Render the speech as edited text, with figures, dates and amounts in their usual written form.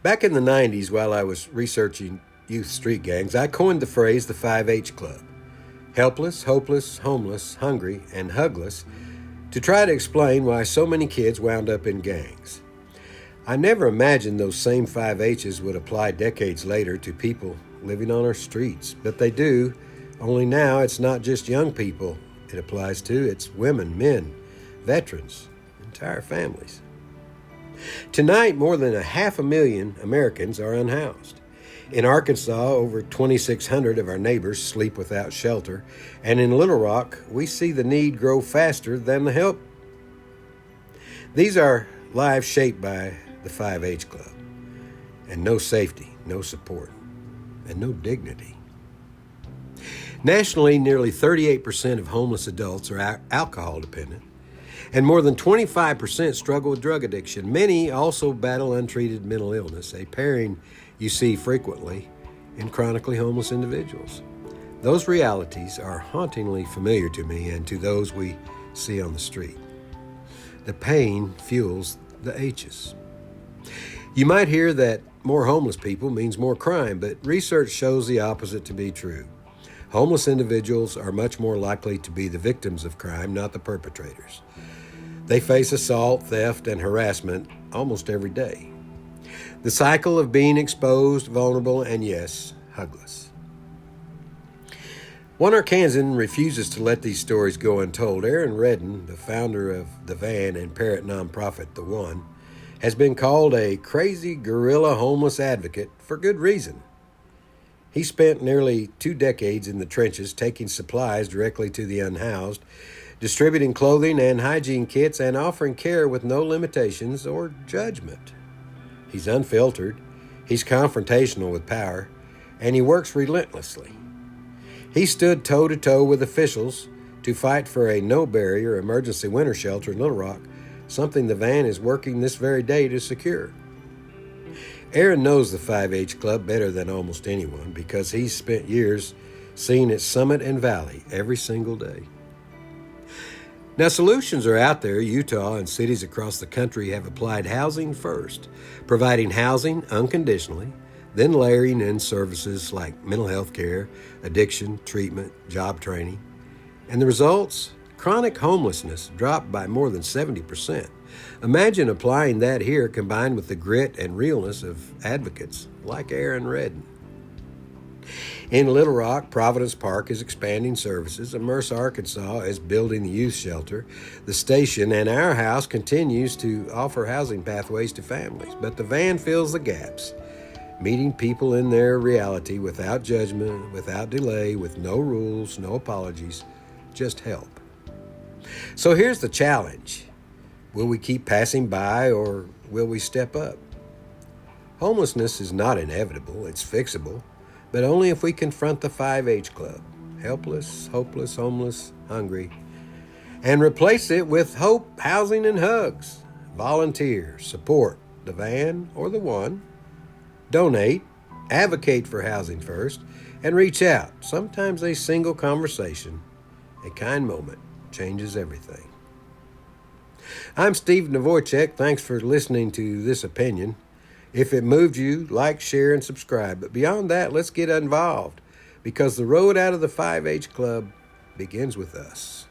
Back in the 90s, while I was researching youth street gangs, I coined the phrase the 5H Club. Helpless, hopeless, homeless, hungry, and hugless, to try to explain why so many kids wound up in gangs. I never imagined those same 5H's would apply decades later to people living on our streets, but they do, only now it's not just young people it applies to, it's women, men, veterans, entire families. Tonight, more than 500,000 Americans are unhoused. In Arkansas, over 2,600 of our neighbors sleep without shelter, and in Little Rock, we see the need grow faster than the help. These are lives shaped by the 5H Club, and no safety, no support, and no dignity. Nationally, nearly 38% of homeless adults are alcohol dependent, and more than 25% struggle with drug addiction. Many also battle untreated mental illness, a pairing you see frequently in chronically homeless individuals. Those realities are hauntingly familiar to me and to those we see on the street. The pain fuels the H's. You might hear that more homeless people means more crime, but research shows the opposite to be true. Homeless individuals are much more likely to be the victims of crime, not the perpetrators. They face assault, theft, and harassment almost every day. The cycle of being exposed, vulnerable, and yes, hugless. One Arkansan refuses to let these stories go untold. Aaron Reddin, the founder of The Van and parent nonprofit The One, has been called a crazy guerrilla homeless advocate for good reason. He spent nearly 2 decades in the trenches taking supplies directly to the unhoused, distributing clothing and hygiene kits, and offering care with no limitations or judgment. He's unfiltered, he's confrontational with power, and he works relentlessly. He stood toe-to-toe with officials to fight for a no-barrier emergency winter shelter in Little Rock, something the Van is working this very day to secure. Aaron knows the 5H Club better than almost anyone because he's spent years seeing its summit and valley every single day. Now, solutions are out there. Utah and cities across the country have applied housing first, providing housing unconditionally, then layering in services like mental health care, addiction, treatment, job training. And the results? Chronic homelessness dropped by more than 70%. Imagine applying that here combined with the grit and realness of advocates like Aaron Reddin. In Little Rock, Providence Park is expanding services. Mercer, Arkansas is building the youth shelter. The station and our house continues to offer housing pathways to families. But the Van fills the gaps, meeting people in their reality without judgment, without delay, with no rules, no apologies, just help. So here's the challenge. Will we keep passing by or will we step up? Homelessness is not inevitable, it's fixable, but only if we confront the 5H Club, helpless, hopeless, homeless, hungry, and replace it with hope, housing, and hugs. Volunteer, support the Van or the One, donate, advocate for housing first, and reach out. Sometimes a single conversation, a kind moment, changes everything. I'm Steve Navoychek. Thanks for listening to this opinion. If it moved you, like, share, and subscribe. But beyond that, let's get involved because the road out of the 5H Club begins with us.